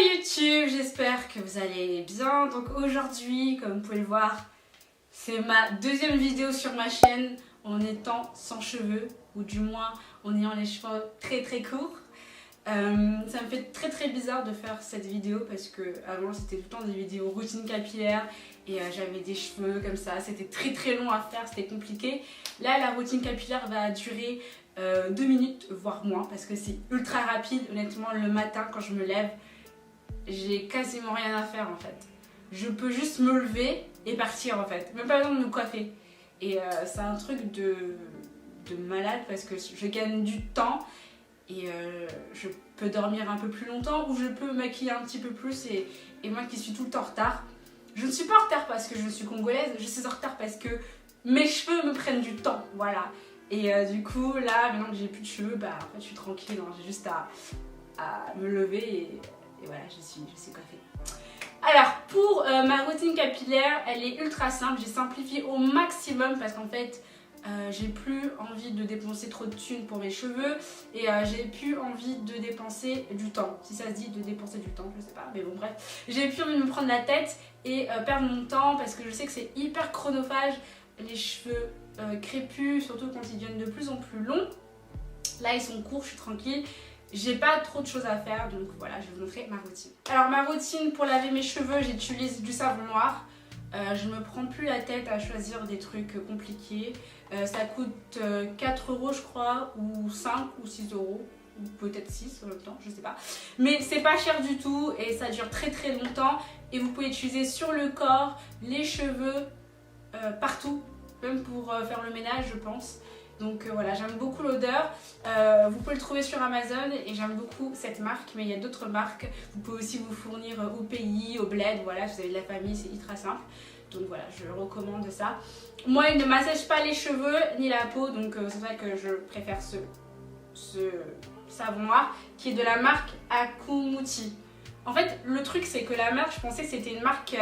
YouTube, j'espère que vous allez bien. Donc aujourd'hui, comme vous pouvez le voir, c'est ma deuxième vidéo sur ma chaîne en étant sans cheveux, ou du moins en ayant les cheveux très courts. Ça me fait très bizarre de faire cette vidéo parce que avant c'était tout le temps des vidéos routine capillaire et j'avais des cheveux comme ça, c'était très long à faire, c'était compliqué. Là la routine capillaire va durer 2 minutes voire moins parce que c'est ultra rapide. Honnêtement le matin quand je me lève j'ai quasiment rien à faire en fait. Je peux juste me lever et partir en fait, même pas besoin de me coiffer. Et c'est un truc de malade parce que je gagne du temps. Et je peux dormir un peu plus longtemps ou je peux me maquiller un petit peu plus et moi qui suis tout le temps en retard. Je ne suis pas en retard parce que je suis congolaise, je suis en retard parce que mes cheveux me prennent du temps, voilà. Et du coup là, maintenant que j'ai plus de cheveux, bah en fait je suis tranquille, hein. J'ai juste à me lever et voilà, je suis coiffée. Alors pour ma routine capillaire, elle est ultra simple, j'ai simplifié au maximum parce qu'en fait j'ai plus envie de dépenser trop de thunes pour mes cheveux et j'ai plus envie de dépenser du temps. Si ça se dit de dépenser du temps, je sais pas, mais bon bref. J'ai plus envie de me prendre la tête et perdre mon temps parce que je sais que c'est hyper chronophage. Les cheveux crépus, surtout quand ils deviennent de plus en plus longs. Là ils sont courts, je suis tranquille. J'ai pas trop de choses à faire donc voilà, je vais vous montrer ma routine. Alors ma routine pour laver mes cheveux, j'utilise du savon noir. Je me prends plus la tête à choisir des trucs compliqués. Ça coûte 4 € je crois, ou 5 ou 6 €, ou peut-être 6 en même temps, je sais pas. Mais c'est pas cher du tout et ça dure très longtemps. Et vous pouvez l'utiliser sur le corps, les cheveux, partout, même pour faire le ménage je pense. Donc voilà, j'aime beaucoup l'odeur. Vous pouvez le trouver sur Amazon et j'aime beaucoup cette marque, mais il y a d'autres marques. Vous pouvez aussi vous fournir au pays, au bled, voilà, si vous avez de la famille, c'est ultra simple. Donc voilà, je recommande ça. Moi, il ne massage pas les cheveux ni la peau, donc c'est vrai que je préfère ce savon noir qui est de la marque Akumuti. En fait, le truc c'est que la marque, je pensais que c'était une marque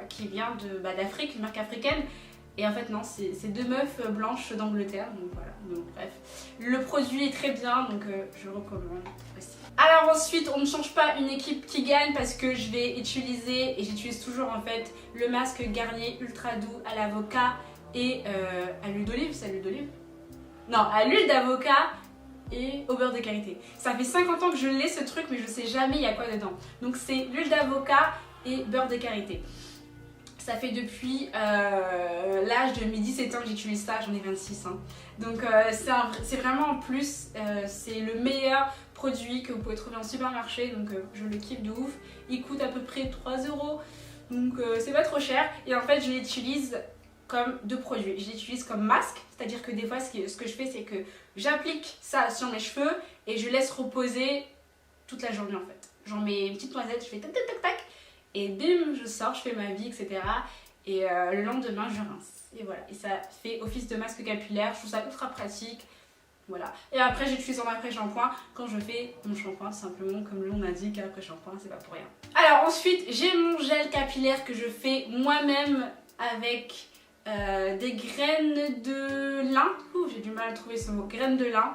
qui vient d'Afrique, une marque africaine. Et en fait non, c'est deux meufs blanches d'Angleterre, donc voilà, donc bref. Le produit est très bien, donc je recommande aussi. Alors ensuite, on ne change pas une équipe qui gagne parce que je vais utiliser, et j'utilise toujours en fait, le masque Garnier Ultra Doux à l'avocat et à l'huile d'olive, c'est à l'huile d'olive? Non, à l'huile d'avocat et au beurre de karité. Ça fait 50 ans que je l'ai ce truc, mais je sais jamais il y a quoi dedans. Donc c'est l'huile d'avocat et beurre de karité. Ça fait depuis l'âge de mes 17 ans que j'utilise ça, j'en ai 26 hein. Donc c'est vraiment en plus, c'est le meilleur produit que vous pouvez trouver en supermarché, donc je le kiffe de ouf. Il coûte à peu près 3 €, donc c'est pas trop cher. Et en fait je l'utilise comme deux produits, je l'utilise comme masque, c'est-à-dire que des fois ce que je fais c'est que j'applique ça sur mes cheveux et je laisse reposer toute la journée en fait. J'en mets une petite noisette, je fais tac tac. Et bim, je sors, je fais ma vie, etc. Et le lendemain, je rince. Et voilà. Et ça fait office de masque capillaire. Je trouve ça ultra pratique. Voilà. Et après, j'utilise en après-shampoing quand je fais mon shampoing, simplement comme l'on indique, après-shampoing, c'est pas pour rien. Alors ensuite, j'ai mon gel capillaire que je fais moi-même avec des graines de lin. Ouh, j'ai du mal à trouver ce mot. Graines de lin.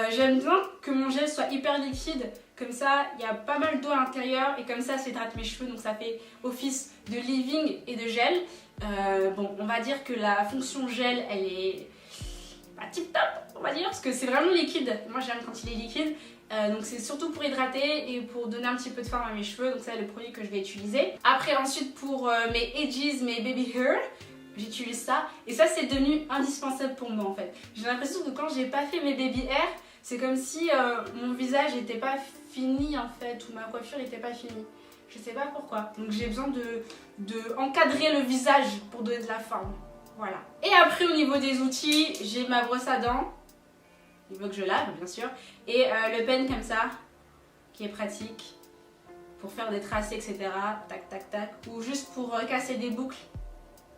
J'aime bien que mon gel soit hyper liquide. Comme ça, il y a pas mal d'eau à l'intérieur et comme ça hydrate mes cheveux, donc ça fait office de leave-in et de gel. Bon, on va dire que la fonction gel, elle est pas tip top, on va dire, parce que c'est vraiment liquide. Moi, j'aime quand il est liquide. Donc c'est surtout pour hydrater et pour donner un petit peu de forme à mes cheveux. Donc c'est le produit que je vais utiliser. Après, ensuite, pour mes edges, mes baby hair, j'utilise ça. Et ça, c'est devenu indispensable pour moi en fait. J'ai l'impression que quand j'ai pas fait mes baby hair, c'est comme si mon visage n'était pas fini en fait, ou ma coiffure n'était pas finie. Je sais pas pourquoi. Donc j'ai besoin de encadrer le visage pour donner de la forme. Voilà. Et après au niveau des outils, j'ai ma brosse à dents. Il faut que je lave bien sûr. Et le pen comme ça, qui est pratique pour faire des tracés, etc. Tac tac tac. Ou juste pour casser des boucles.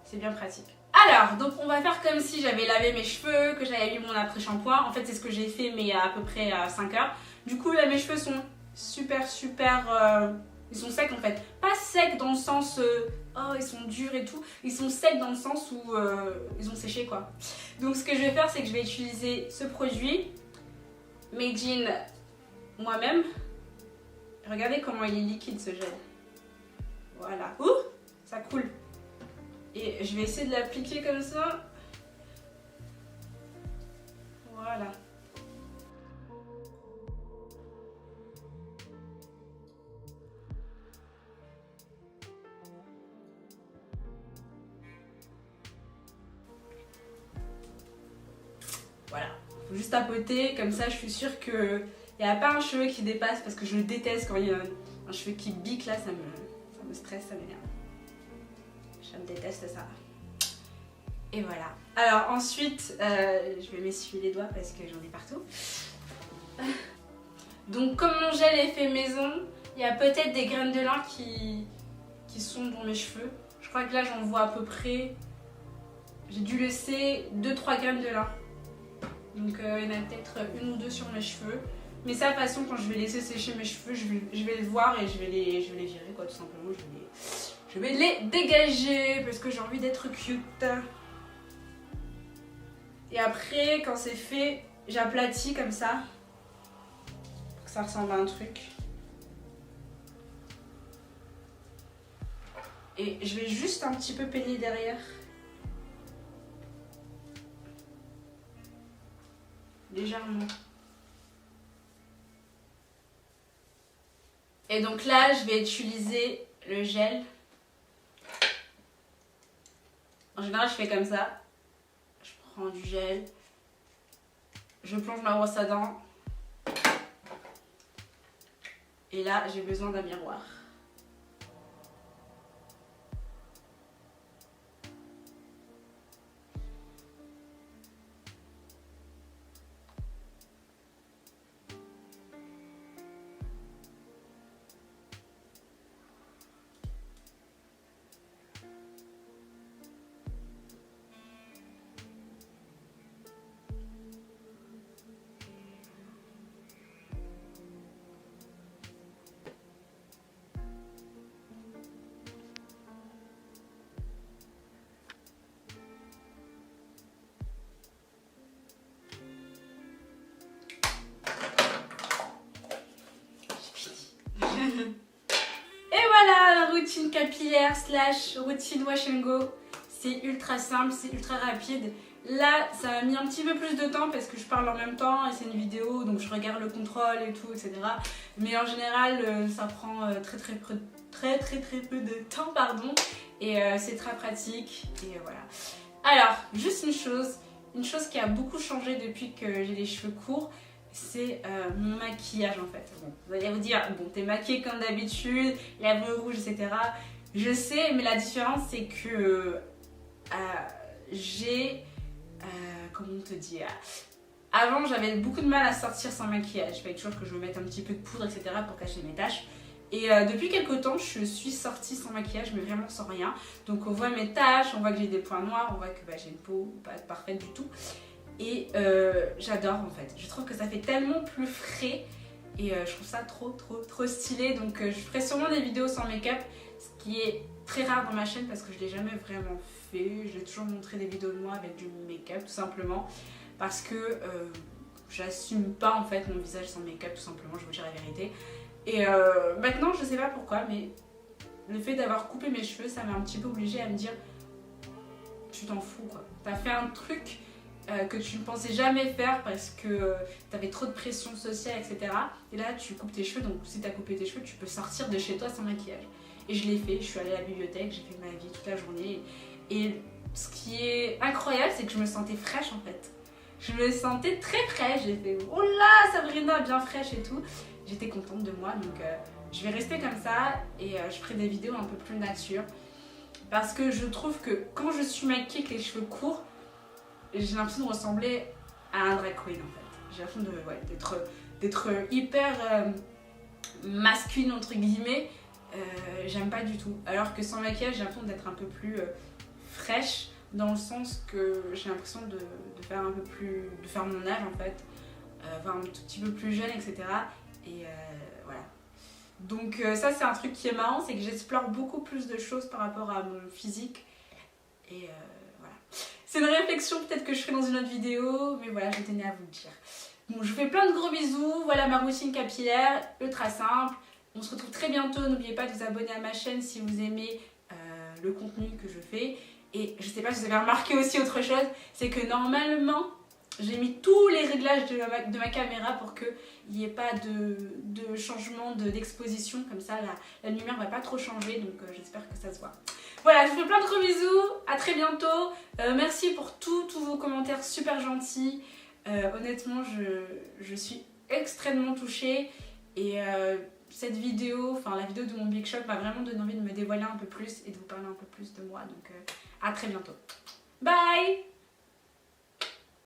C'est bien pratique. Alors, donc on va faire comme si j'avais lavé mes cheveux, que j'avais mis mon après-shampoing. En fait, c'est ce que j'ai fait, mais à peu près 5 heures. Du coup, là, mes cheveux sont super... ils sont secs en fait. Pas secs dans le sens... oh, ils sont durs et tout. Ils sont secs dans le sens où ils ont séché, quoi. Donc, ce que je vais faire, c'est que je vais utiliser ce produit. Made in moi-même. Regardez comment il est liquide ce gel. Voilà. Ouh, ça coule. Et je vais essayer de l'appliquer comme ça. Voilà. Voilà. Faut juste tapoter, comme ça je suis sûre que il n'y a pas un cheveu qui dépasse parce que je déteste quand il y a un cheveu qui bique là, ça me stresse, ça m'énerve. Je me déteste ça. Et voilà. Alors ensuite, je vais m'essuyer les doigts parce que j'en ai partout. Donc comme mon gel est fait maison, il y a peut-être des graines de lin qui sont dans mes cheveux. Je crois que là j'en vois à peu près, j'ai dû laisser 2-3 graines de lin. Donc il y en a peut-être une ou deux sur mes cheveux. Mais ça, de toute façon, quand je vais laisser sécher mes cheveux, je vais les voir et je vais les virer, quoi, tout simplement. Je vais les dégager parce que j'ai envie d'être cute. Et après, quand c'est fait, j'aplatis comme ça. Pour que ça ressemble à un truc. Et je vais juste un petit peu peigner derrière. Légèrement. Et donc là, je vais utiliser le gel. En général, je fais comme ça. Je prends du gel. Je plonge ma brosse à dents. Et là, j'ai besoin d'un miroir. Et voilà la routine capillaire slash routine wash and go. C'est ultra simple, c'est ultra rapide. Là, ça m'a mis un petit peu plus de temps parce que je parle en même temps et c'est une vidéo, donc je regarde le contrôle et tout, etc. Mais en général, ça prend très peu de temps, pardon. Et c'est très pratique. Et voilà. Alors, juste une chose qui a beaucoup changé depuis que j'ai les cheveux courts, c'est mon maquillage en fait. Bon, vous allez vous dire, bon, t'es maquillée comme d'habitude, lèvres rouges, etc. Je sais, mais la différence c'est que comment te dire, avant j'avais beaucoup de mal à sortir sans maquillage. Il fallait toujours que je me mette un petit peu de poudre, etc. pour cacher mes taches. Et depuis quelques temps, je suis sortie sans maquillage, mais vraiment sans rien. Donc on voit mes taches, on voit que j'ai des points noirs, on voit que j'ai une peau pas parfaite du tout. Et j'adore en fait. Je trouve que ça fait tellement plus frais. Et je trouve ça trop stylé. Donc je ferai sûrement des vidéos sans make-up, ce qui est très rare dans ma chaîne parce que je l'ai jamais vraiment fait. J'ai toujours montré des vidéos de moi avec du make-up tout simplement. Parce que j'assume pas en fait mon visage sans make-up tout simplement, je vous dire la vérité. Et maintenant je sais pas pourquoi, mais le fait d'avoir coupé mes cheveux, ça m'a un petit peu obligée à me dire tu t'en fous quoi. T'as fait un truc que tu ne pensais jamais faire parce que tu avais trop de pression sociale, etc. Et là, tu coupes tes cheveux, donc si tu as coupé tes cheveux, tu peux sortir de chez toi sans maquillage. Et je l'ai fait, je suis allée à la bibliothèque, j'ai fait ma vie toute la journée. Et ce qui est incroyable, c'est que je me sentais fraîche en fait. Je me sentais très fraîche, j'ai fait oh là, Sabrina, bien fraîche et tout. J'étais contente de moi, donc je vais rester comme ça et je ferai des vidéos un peu plus nature. Parce que je trouve que quand je suis maquillée avec les cheveux courts, j'ai l'impression de ressembler à un drag queen en fait. J'ai l'impression d'être hyper masculine entre guillemets. J'aime pas du tout. Alors que sans maquillage, j'ai l'impression d'être un peu plus fraîche dans le sens que j'ai l'impression de faire un peu plus, de faire mon âge en fait, voir un tout petit peu plus jeune, etc. Et voilà. Donc ça c'est un truc qui est marrant, c'est que j'explore beaucoup plus de choses par rapport à mon physique. Et voilà. C'est une réflexion peut-être que je ferai dans une autre vidéo, mais voilà, je tenais à vous le dire. Bon, je vous fais plein de gros bisous. Voilà ma routine capillaire, ultra simple. On se retrouve très bientôt. N'oubliez pas de vous abonner à ma chaîne si vous aimez le contenu que je fais. Et je sais pas si vous avez remarqué aussi autre chose, c'est que normalement, j'ai mis tous les réglages de ma caméra pour qu'il n'y ait pas de changement d'exposition. Comme ça, la lumière va pas trop changer. Donc j'espère que ça se voit. Voilà, je vous fais plein de gros bisous. À très bientôt. Merci pour tous vos commentaires super gentils. Honnêtement, je suis extrêmement touchée. Et cette vidéo, enfin la vidéo de mon Big Shop m'a vraiment donné envie de me dévoiler un peu plus et de vous parler un peu plus de moi. Donc à très bientôt. Bye!